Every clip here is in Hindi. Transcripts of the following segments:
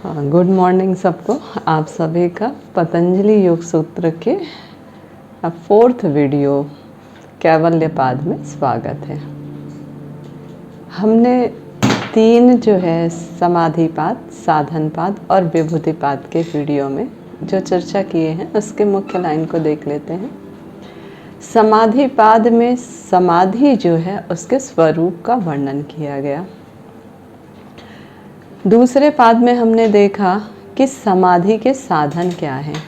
हाँ, गुड मॉर्निंग सबको। आप सभी का पतंजलि योग सूत्र के 4th वीडियो कैवल्यपाद में स्वागत है। हमने 3 जो है समाधिपाद, साधनपाद और विभूतिपाद के वीडियो में जो चर्चा किए हैं उसके मुख्य लाइन को देख लेते हैं। समाधिपाद में समाधि जो है उसके स्वरूप का वर्णन किया गया। दूसरे पाद में हमने देखा कि समाधि के साधन क्या हैं,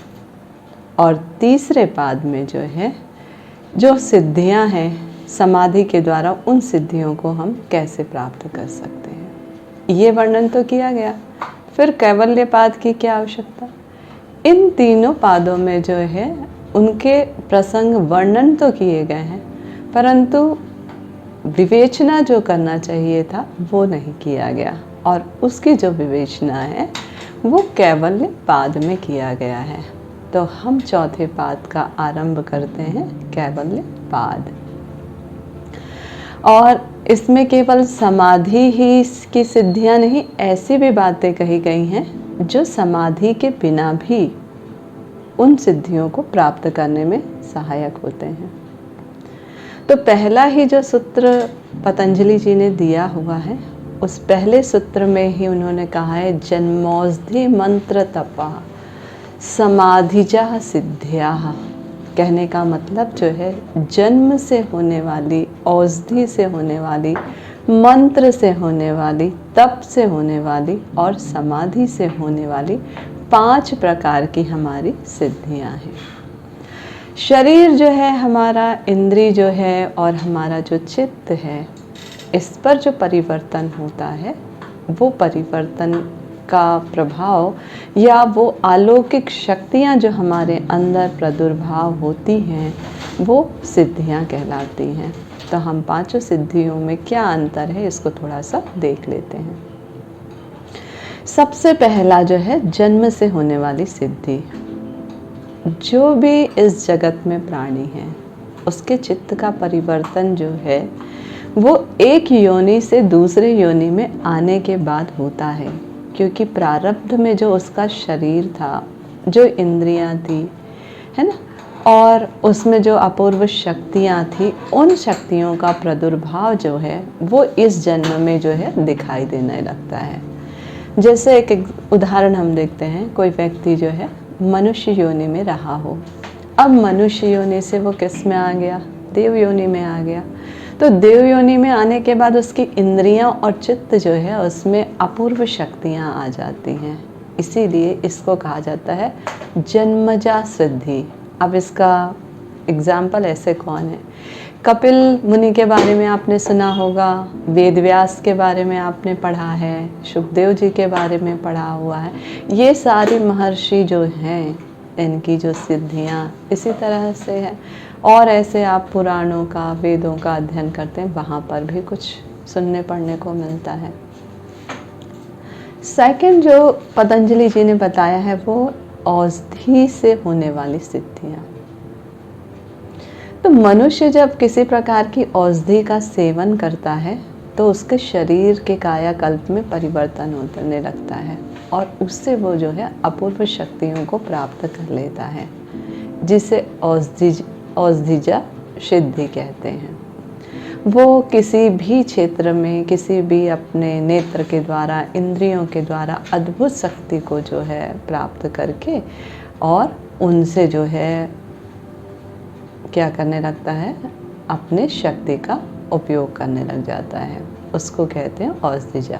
और तीसरे पाद में जो है जो सिद्धियां हैं समाधि के द्वारा, उन सिद्धियों को हम कैसे प्राप्त कर सकते हैं, ये वर्णन तो किया गया। फिर कैवल्य पाद की क्या आवश्यकता। इन तीनों पादों में जो है उनके प्रसंग वर्णन तो किए गए हैं, परंतु विवेचना जो करना चाहिए था वो नहीं किया गया, और उसकी जो विवेचना है वो कैवल्य पाद में किया गया है। तो हम चौथे पाद का आरंभ करते हैं, कैवल्य पाद। और इसमें केवल समाधि ही की सिद्धियां नहीं, ऐसी भी बातें कही गई हैं जो समाधि के बिना भी उन सिद्धियों को प्राप्त करने में सहायक होते हैं। तो पहला ही जो सूत्र पतंजलि जी ने दिया हुआ है, उस पहले सूत्र में ही उन्होंने कहा है, जन्मौषधि मंत्र तपा समाधिजा सिद्धिया। कहने का मतलब जो है, जन्म से होने वाली, औषधि से होने वाली, मंत्र से होने वाली, तप से होने वाली और समाधि से होने वाली 5 प्रकार की हमारी सिद्धियां हैं। शरीर जो है हमारा, इंद्री जो है और हमारा जो चित्त है, इस पर जो परिवर्तन होता है, वो परिवर्तन का प्रभाव या वो अलौकिक शक्तियाँ जो हमारे अंदर प्रादुर्भाव होती हैं, वो सिद्धियाँ कहलाती हैं। तो हम 5 सिद्धियों में क्या अंतर है, इसको थोड़ा सा देख लेते हैं। सबसे पहला जो है जन्म से होने वाली सिद्धि। जो भी इस जगत में प्राणी है, उसके चित्त का परिवर्तन जो है वो एक योनि से दूसरे योनि में आने के बाद होता है, क्योंकि प्रारब्ध में जो उसका शरीर था, जो इंद्रियां थी, है ना, और उसमें जो अपूर्व शक्तियां थी, उन शक्तियों का प्रादुर्भाव जो है वो इस जन्म में जो है दिखाई देने लगता है। जैसे एक उदाहरण हम देखते हैं, कोई व्यक्ति जो है मनुष्य योनि में रहा हो, अब मनुष्य योनि से वो किस में आ गया, देव योनि में आ गया। तो देव योनि में आने के बाद उसकी इंद्रियां और चित्त जो है उसमें अपूर्व शक्तियां आ जाती हैं, इसीलिए इसको कहा जाता है जन्मजा सिद्धि। अब इसका एग्जाम्पल ऐसे कौन है, कपिल मुनि के बारे में आपने सुना होगा, वेद व्यास के बारे में आपने पढ़ा है, सुखदेव जी के बारे में पढ़ा हुआ है। ये सारे महर्षि जो हैं, इनकी जो सिद्धियां इसी तरह से है। और ऐसे आप पुराणों का, वेदों का अध्ययन करते हैं, वहाँ पर भी कुछ सुनने पढ़ने को मिलता है। सेकंड जो पतंजलि जी ने बताया है वो औषधि से होने वाली सिद्धियाँ। तो मनुष्य जब किसी प्रकार की औषधि का सेवन करता है तो उसके शरीर के कायाकल्प में परिवर्तन होने लगता है, और उससे वो जो है अपूर्व शक्तियों को प्राप्त कर लेता है, जिसे औषधिजा सिद्धि कहते हैं। वो किसी भी क्षेत्र में, किसी भी अपने नेत्र के द्वारा, इंद्रियों के द्वारा अद्भुत शक्ति को जो है प्राप्त करके, और उनसे जो है क्या करने लगता है, अपने शक्ति का उपयोग करने लग जाता है। उसको कहते हैं औषधिजा।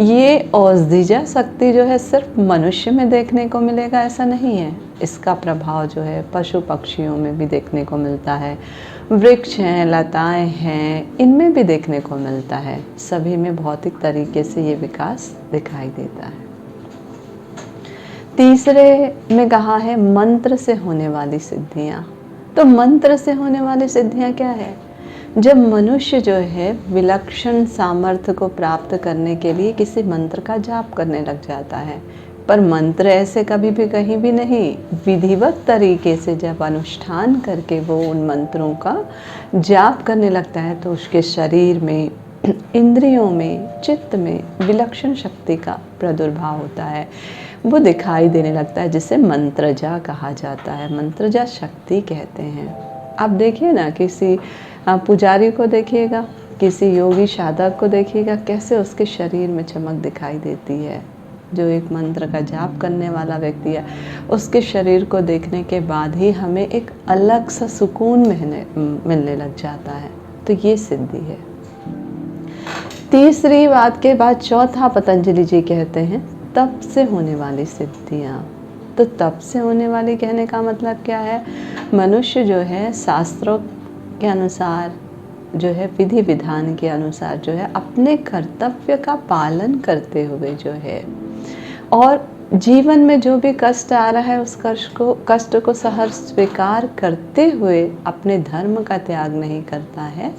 ये औषधिजा शक्ति जो है सिर्फ मनुष्य में देखने को मिलेगा ऐसा नहीं है, इसका प्रभाव जो है पशु पक्षियों में भी देखने को मिलता है, वृक्ष हैं, लताएं हैं, इनमें भी देखने को मिलता है। सभी में भौतिक तरीके से ये विकास दिखाई देता है। तीसरे में कहा है मंत्र से होने वाली सिद्धियाँ। तो मंत्र से होने वाली सिद्धियाँ क्या है, जब मनुष्य जो है विलक्षण सामर्थ्य को प्राप्त करने के लिए किसी मंत्र का जाप करने लग जाता है, पर मंत्र ऐसे कभी भी कहीं भी नहीं, विधिवत तरीके से जब अनुष्ठान करके वो उन मंत्रों का जाप करने लगता है तो उसके शरीर में इंद्रियों में, चित्त में विलक्षण शक्ति का प्रादुर्भाव होता है, वो दिखाई देने लगता है, जिसे मंत्रजा कहा जाता है। मंत्रजा शक्ति कहते हैं। आप देखिए ना, किसी पुजारी को देखिएगा, किसी योगी साधक को देखिएगा, कैसे उसके शरीर में चमक दिखाई देती है। जो एक मंत्र का जाप करने वाला व्यक्ति है, उसके शरीर को देखने के बाद ही हमें एक अलग सा सुकून मिलने लग जाता है। तो ये सिद्धि है। तीसरी बात के बाद चौथा पतंजलि जी कहते हैं तप से होने वाली सिद्धियाँ। तो तप से होने वाली कहने का मतलब क्या है? मनुष्य जो है शास्त्रों के अनुसार, जो है विधि विधान के अनुसार, जो है अपने कर्तव्य का पालन करते हुए, जो है और जीवन में जो भी कष्ट आ रहा है उस कष्ट को सहर्ष स्वीकार करते हुए अपने धर्म का त्याग नहीं करता है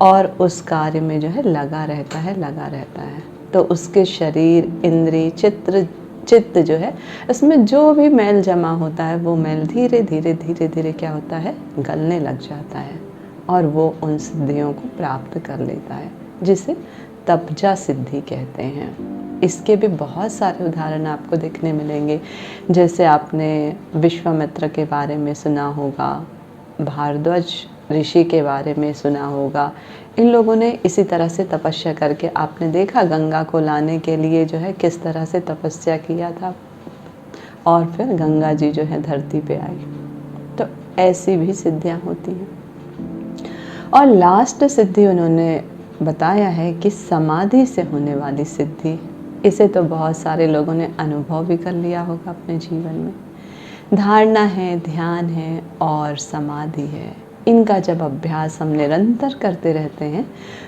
और उस कार्य में जो है लगा रहता है, तो उसके शरीर, इंद्रिय, चित्त जो है, इसमें जो भी मैल जमा होता है वो मैल धीरे धीरे क्या होता है, गलने लग जाता है और वो उन सिद्धियों को प्राप्त कर लेता है, जिसे तपजा सिद्धि कहते हैं। इसके भी बहुत सारे उदाहरण आपको देखने मिलेंगे। जैसे आपने विश्वामित्र के बारे में सुना होगा, भारद्वाज ऋषि के बारे में सुना होगा। इन लोगों ने इसी तरह से तपस्या करके, आपने देखा गंगा को लाने के लिए जो है किस तरह से तपस्या किया था और फिर गंगा जी जो है धरती पे आई। तो ऐसी भी सिद्धियां होती हैं। और लास्ट सिद्धि उन्होंने बताया है कि समाधि से होने वाली सिद्धि। इसे तो बहुत सारे लोगों ने अनुभव भी कर लिया होगा अपने जीवन में। धारणा है, ध्यान है और समाधि है। इनका जब अभ्यास हम निरंतर करते रहते हैं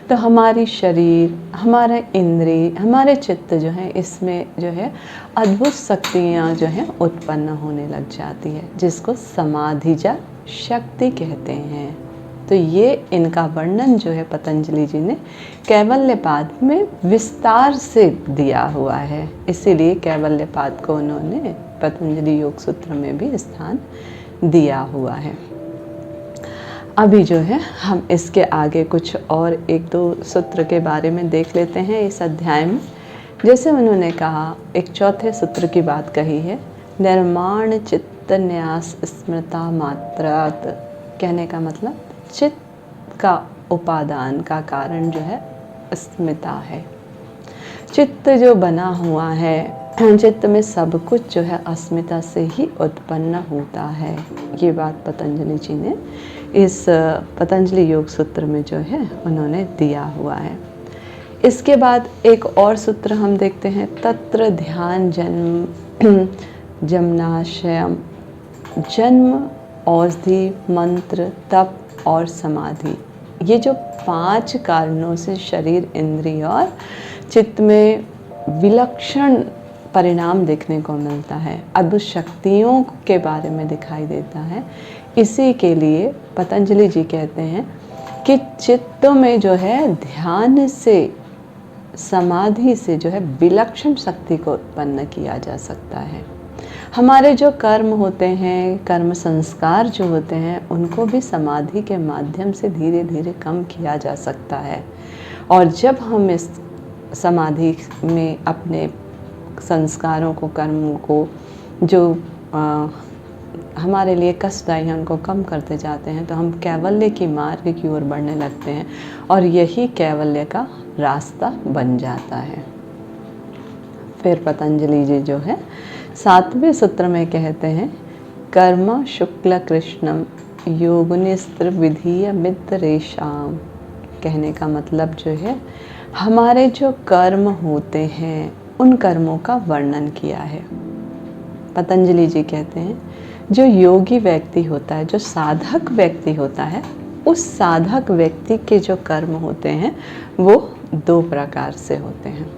तो हमारी शरीर, हमारा इंद्रिय, हमारे चित्त जो है, इसमें जो है अद्भुत शक्तियाँ जो हैं उत्पन्न होने लग जाती है, जिसको समाधिजा शक्ति कहते हैं। तो ये इनका वर्णन जो है पतंजलि जी ने कैवल्यपाद में विस्तार से दिया हुआ है। इसीलिए कैवल्यपाद को उन्होंने पतंजलि योग सूत्र में भी स्थान दिया हुआ है। अभी जो है हम इसके आगे कुछ और एक दो सूत्र के बारे में देख लेते हैं इस अध्याय में। जैसे उन्होंने कहा, एक चौथे सूत्र की बात कही है, निर्माण चित्त न्यास स्मृता मात्रात। कहने का मतलब चित्त का उपादान का कारण जो है अस्मिता है। चित्त जो बना हुआ है, चित्त में सब कुछ जो है अस्मिता से ही उत्पन्न होता है। ये बात पतंजलि जी ने इस पतंजलि योग सूत्र में जो है उन्होंने दिया हुआ है। इसके बाद एक और सूत्र हम देखते हैं, तत्र ध्यान जन्म जमनाशयम। जन्म, औषधि, मंत्र, तप और समाधि, ये जो 5 कारणों से शरीर, इंद्रिय और चित्त में विलक्षण परिणाम देखने को मिलता है, अद्भुत शक्तियों के बारे में दिखाई देता है। इसी के लिए पतंजलि जी कहते हैं कि चित्त में जो है ध्यान से, समाधि से जो है विलक्षण शक्ति को उत्पन्न किया जा सकता है। हमारे जो कर्म होते हैं, कर्म संस्कार जो होते हैं, उनको भी समाधि के माध्यम से धीरे धीरे कम किया जा सकता है। और जब हम इस समाधि में अपने संस्कारों को, कर्मों को, जो हमारे लिए कष्टदायी हैं, उनको कम करते जाते हैं, तो हम कैवल्य की मार्ग की ओर बढ़ने लगते हैं और यही कैवल्य का रास्ता बन जाता है। फिर पतंजलि जी जो है 7वें सूत्र में कहते हैं, कर्म शुक्ल कृष्णम योगनिस्त्र विधीय मित्रेशाम। कहने का मतलब जो है, हमारे जो कर्म होते हैं उन कर्मों का वर्णन किया है। पतंजलि जी कहते हैं, जो योगी व्यक्ति होता है, जो साधक व्यक्ति होता है, उस साधक व्यक्ति के जो कर्म होते हैं वो 2 प्रकार से होते हैं।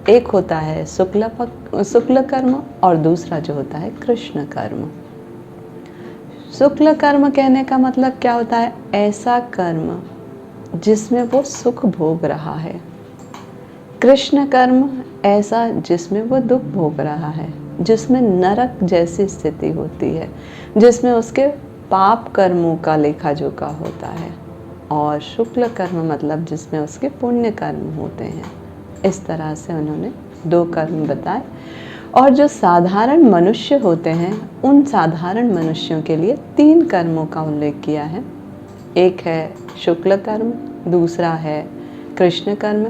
एक होता है शुक्ल कर्म और दूसरा जो होता है कृष्ण कर्म। शुक्ल कर्म कहने का मतलब क्या होता है? ऐसा कर्म जिसमें वो सुख भोग रहा है। कृष्ण कर्म ऐसा जिसमें वो दुख भोग रहा है, जिसमें नरक जैसी स्थिति होती है, जिसमें उसके पाप कर्मों का लेखा जोखा होता है। और शुक्ल कर्म मतलब जिसमें उसके पुण्य कर्म होते हैं। इस तरह से उन्होंने 2 कर्म बताए। और जो साधारण मनुष्य होते हैं उन साधारण मनुष्यों के लिए 3 कर्मों का उल्लेख किया है। एक है शुक्ल कर्म, दूसरा है कृष्ण कर्म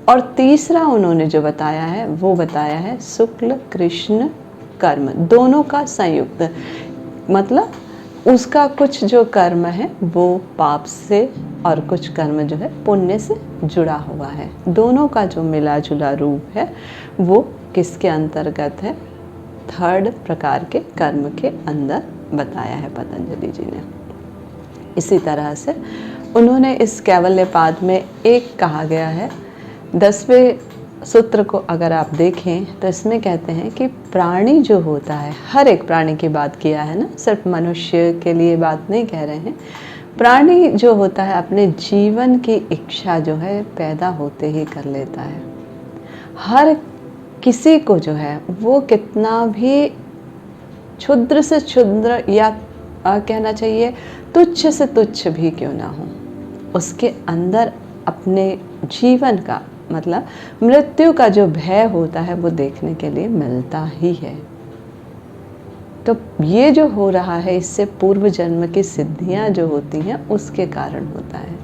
और तीसरा उन्होंने जो बताया है वो बताया है शुक्ल कृष्ण कर्म, दोनों का संयुक्त। मतलब उसका कुछ जो कर्म है वो पाप से और कुछ कर्म जो है पुण्य से जुड़ा हुआ है। दोनों का जो मिला जुला रूप है वो किसके अंतर्गत है? 3rd प्रकार के कर्म के अंदर बताया है पतंजलि जी ने। इसी तरह से उन्होंने इस कैवल्यपाद में एक कहा गया है, 10वें सूत्र को अगर आप देखें तो इसमें कहते हैं कि प्राणी जो होता है, हर एक प्राणी की बात किया है ना, सिर्फ मनुष्य के लिए बात नहीं कह रहे हैं। प्राणी जो होता है अपने जीवन की इच्छा जो है पैदा होते ही कर लेता है। हर किसी को जो है वो कितना भी क्षुद्र से क्षुद्र या कहना चाहिए तुच्छ से तुच्छ भी क्यों ना हो, उसके अंदर अपने जीवन का मतलब मृत्यु का जो भय होता है वो देखने के लिए मिलता ही है। तो ये जो हो रहा है इससे पूर्व जन्म की सिद्धियां जो होती हैं उसके कारण होता है।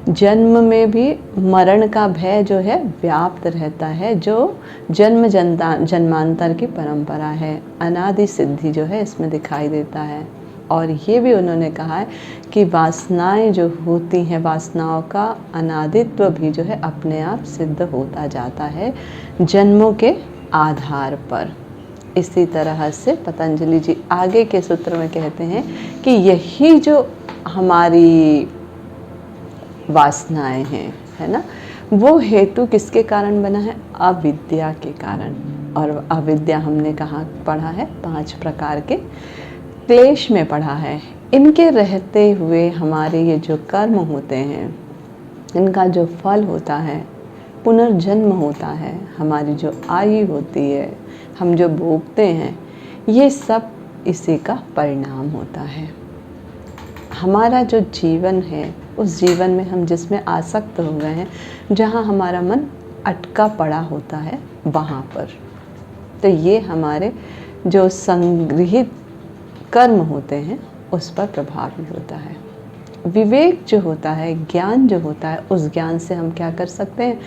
जन्म में भी मरण का भय जो है व्याप्त रहता है, जो जन्मांतर की परंपरा है, अनादि सिद्धि जो है इसमें दिखाई देता है। और ये भी उन्होंने कहा है कि वासनाएं जो होती हैं, वासनाओं का अनादित्व भी जो है अपने आप सिद्ध होता जाता है जन्मों के आधार पर। इसी तरह से पतंजलि जी आगे के सूत्र में कहते हैं कि यही जो हमारी वासनाएं हैं, है ना, वो हेतु किसके कारण बना है? अविद्या के कारण। और अविद्या हमने कहाँ पढ़ा है? 5 प्रकार के क्लेश में पढ़ा है। इनके रहते हुए हमारे ये जो कर्म होते हैं, इनका जो फल होता है, पुनर्जन्म होता है, हमारी जो आयु होती है, हम जो भोगते हैं, ये सब इसी का परिणाम होता है। हमारा जो जीवन है उस जीवन में हम जिसमें आसक्त हो गए हैं, जहाँ हमारा मन अटका पड़ा होता है वहाँ पर, तो ये हमारे जो संग्रहित कर्म होते हैं उस पर प्रभावी होता है। विवेक जो होता है, ज्ञान जो होता है, उस ज्ञान से हम क्या कर सकते हैं?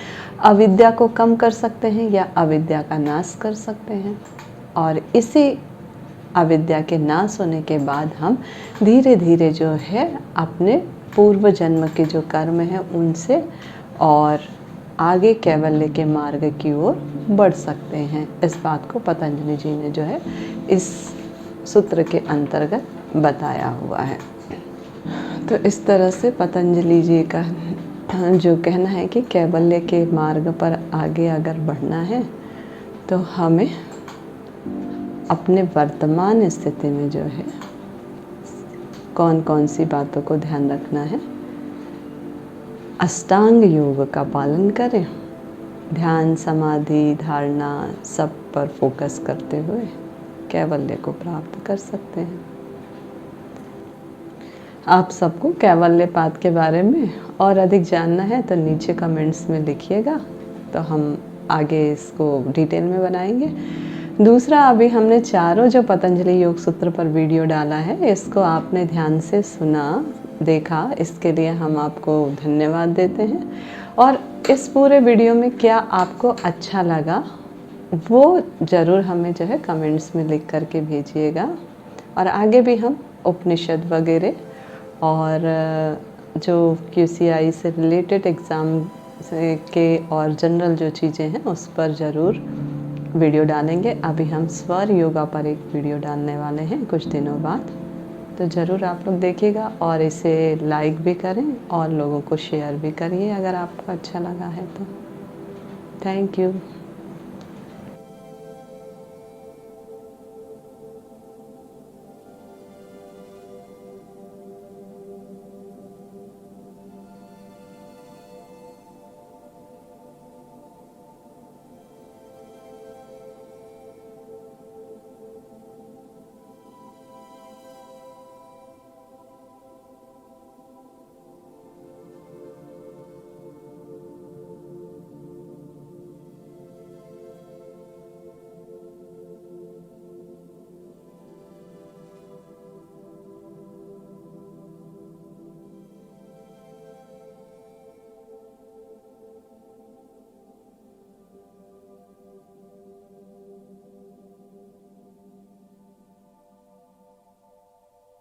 अविद्या को कम कर सकते हैं या अविद्या का नाश कर सकते हैं। और इसी अविद्या के नाश होने के बाद हम धीरे धीरे जो है अपने पूर्व जन्म के जो कर्म हैं उनसे और आगे कैवल्य के मार्ग की ओर बढ़ सकते हैं। इस बात को पतंजलि जी ने जो है इस सूत्र के अंतर्गत बताया हुआ है। तो इस तरह से पतंजलि जी का जो कहना है कि कैवल्य के मार्ग पर आगे अगर बढ़ना है तो हमें अपने वर्तमान स्थिति में जो है कौन कौन सी बातों को ध्यान रखना है? अष्टांग योग का पालन करें, ध्यान, समाधि, धारणा सब पर फोकस करते हुए कैवल्य को प्राप्त कर सकते हैं। आप सबको कैवल्यपाद के बारे में और अधिक जानना है तो नीचे कमेंट्स में लिखिएगा, तो हम आगे इसको डिटेल में बनाएंगे। दूसरा, अभी हमने चारों जो पतंजलि योग सूत्र पर वीडियो डाला है, इसको आपने ध्यान से सुना, देखा, इसके लिए हम आपको धन्यवाद देते हैं। और इस पूरे वीडियो में क्या आपको अच्छा लगा वो ज़रूर हमें जो है कमेंट्स में लिख करके भेजिएगा। और आगे भी हम उपनिषद वगैरह और जो QCI से रिलेटेड एग्ज़ाम के और जनरल जो चीज़ें हैं उस पर ज़रूर वीडियो डालेंगे। अभी हम स्वर योगा पर एक वीडियो डालने वाले हैं कुछ दिनों बाद, तो ज़रूर आप लोग देखिएगा और इसे लाइक भी करें और लोगों को शेयर भी करिए अगर आपको अच्छा लगा है तो। Thank you.